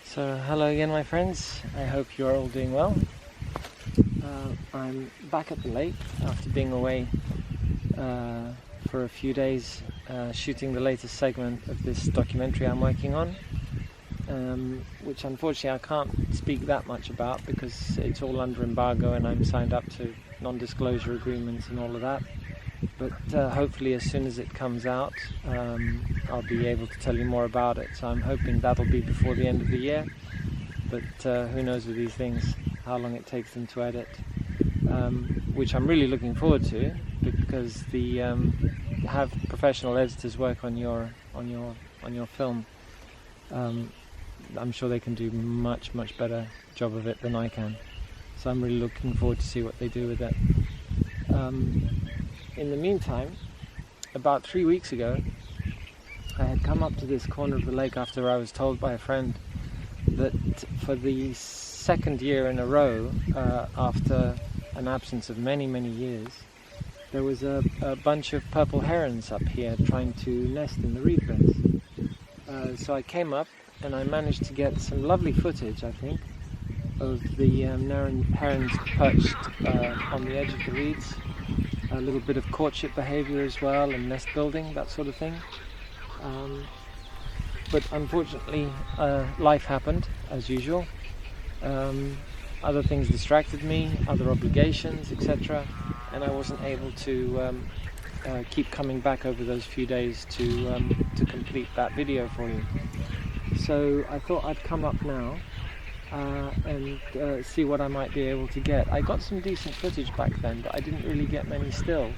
So hello again, my friends. I hope you're all doing well. I'm back at the lake after being away for a few days shooting the latest segment of this documentary I'm working on, which unfortunately I can't speak that much about because it's all under embargo and I'm signed up to non-disclosure agreements and all of that. But hopefully as soon as it comes out, I'll be able to tell you more about it. So I'm hoping that'll be before the end of the year. But who knows with these things, how long it takes them to edit. Which I'm really looking forward to, because have professional editors work on your film. I'm sure they can do much better job of it than I can. So I'm really looking forward to see what they do with it. In the meantime, about 3 weeks ago, I had come up to this corner of the lake after I was told by a friend that for the second year in a row, after an absence of many years, there was a bunch of purple herons up here trying to nest in the reed beds. So I came up and I managed to get some lovely footage, I think, of the herons perched on the edge of the reeds. A little bit of courtship behavior as well, and nest building, that sort of thing. But unfortunately, life happened as usual. Other things distracted me, other obligations, etc., and I wasn't able to keep coming back over those few days to complete that video for you. So I thought I'd come up now and see what I might be able to get. I got some decent footage back then, but I didn't really get many stills.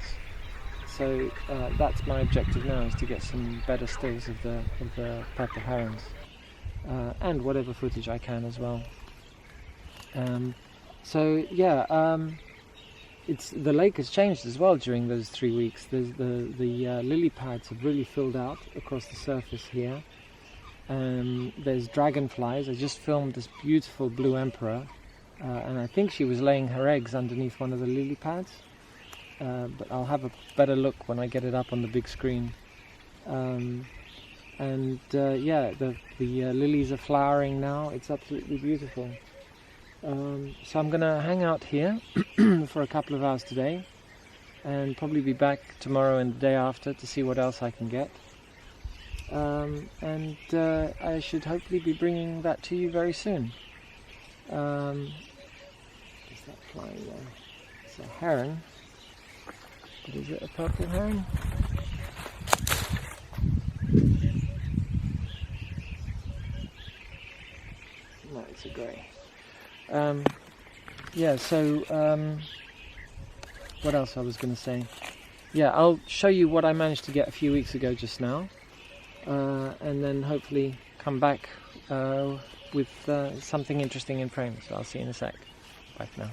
So that's my objective now, is to get some better stills of the purple herons, and whatever footage I can as well. The lake has changed as well during those 3 weeks. The lily pads have really filled out across the surface here. There's dragonflies. I just filmed this beautiful blue emperor, and I think she was laying her eggs underneath one of the lily pads, but I'll have a better look when I get it up on the big screen. The lilies are flowering now. It's absolutely beautiful. So I'm gonna hang out here for a couple of hours today, and probably be back tomorrow and the day after to see what else I can get. I should hopefully be bringing that to you very soon. Is that flying there? It's a heron. But is it a purple heron? No, it's a grey. What else I was going to say? Yeah, I'll show you what I managed to get a few weeks ago just now. And then hopefully come back with something interesting in frame. So I'll see you in a sec. Bye for now.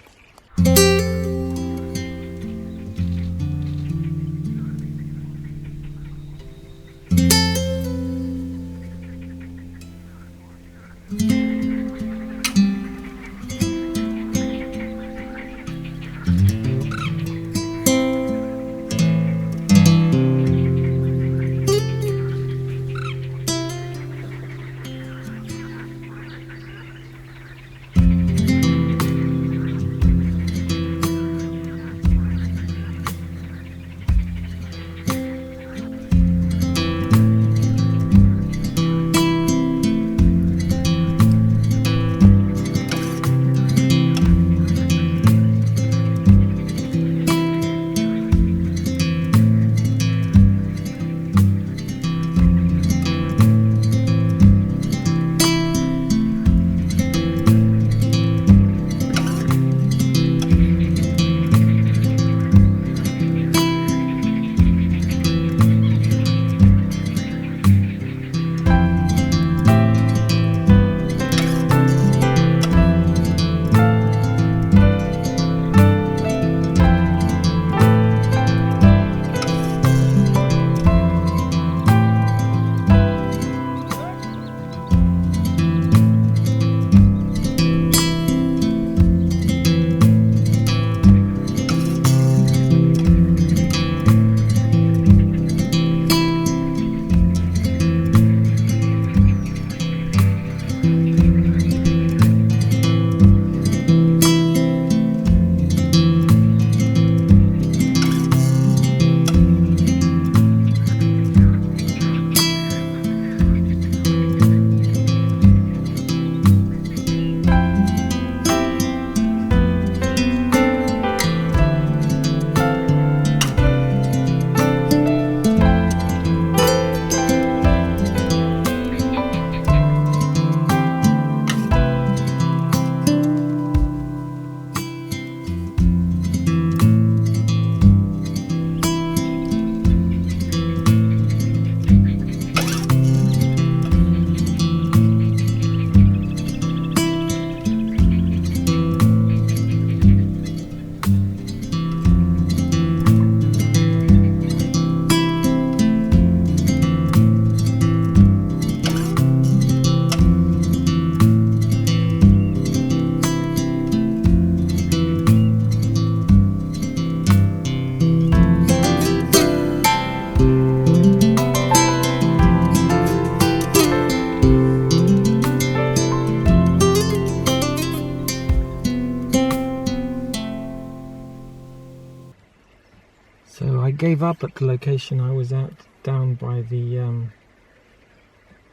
gave up at the location I was at, down by the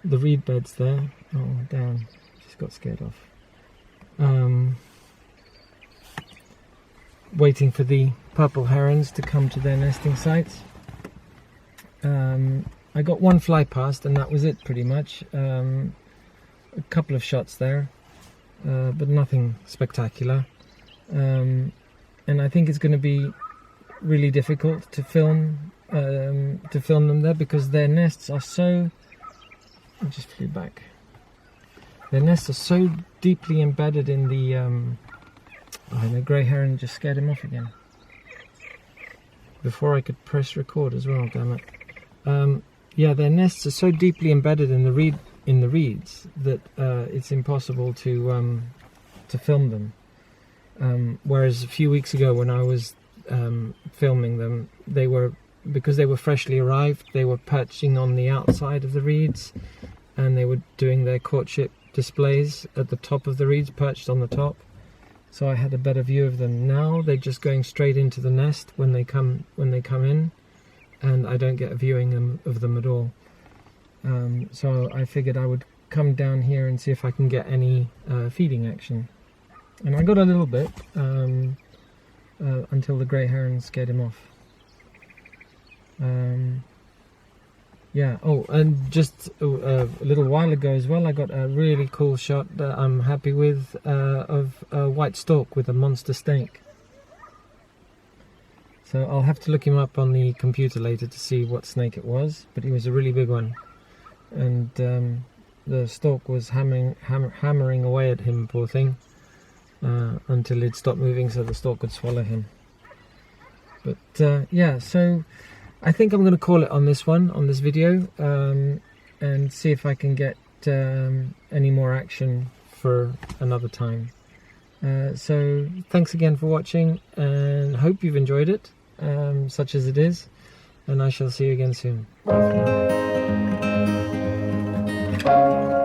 reed beds there. Oh damn, just got scared off. Waiting for the purple herons to come to their nesting sites. I got one fly past and that was it pretty much. A couple of shots there, but nothing spectacular. And I think it's going to be really difficult to film them there, because their nests are so... I just flew back. Their nests are so deeply embedded in the... oh, the grey heron just scared him off again. Before I could press record as well, damn it. Yeah, their nests are so deeply embedded in the reeds that it's impossible to film them. Whereas a few weeks ago, when I was filming them, because they were freshly arrived, they were perching on the outside of the reeds, and they were doing their courtship displays at the top of the reeds, perched on the top. So I had a better view of them. Now they're just going straight into the nest when they come in, and I don't get a viewing of them at all. So I figured I would come down here and see if I can get any feeding action. And I got a little bit until the grey heron scared him off. Yeah, oh, and just a little while ago as well, I got a really cool shot that I'm happy with of a white stork with a monster snake. So I'll have to look him up on the computer later to see what snake it was, but he was a really big one. And the stork was hammering away at him, poor thing, until he'd stopped moving so the stork could swallow him. But yeah, so I think I'm going to call it on this video, and see if I can get any more action for another time. So thanks again for watching, and hope you've enjoyed it, such as it is, and I shall see you again soon. Bye for now.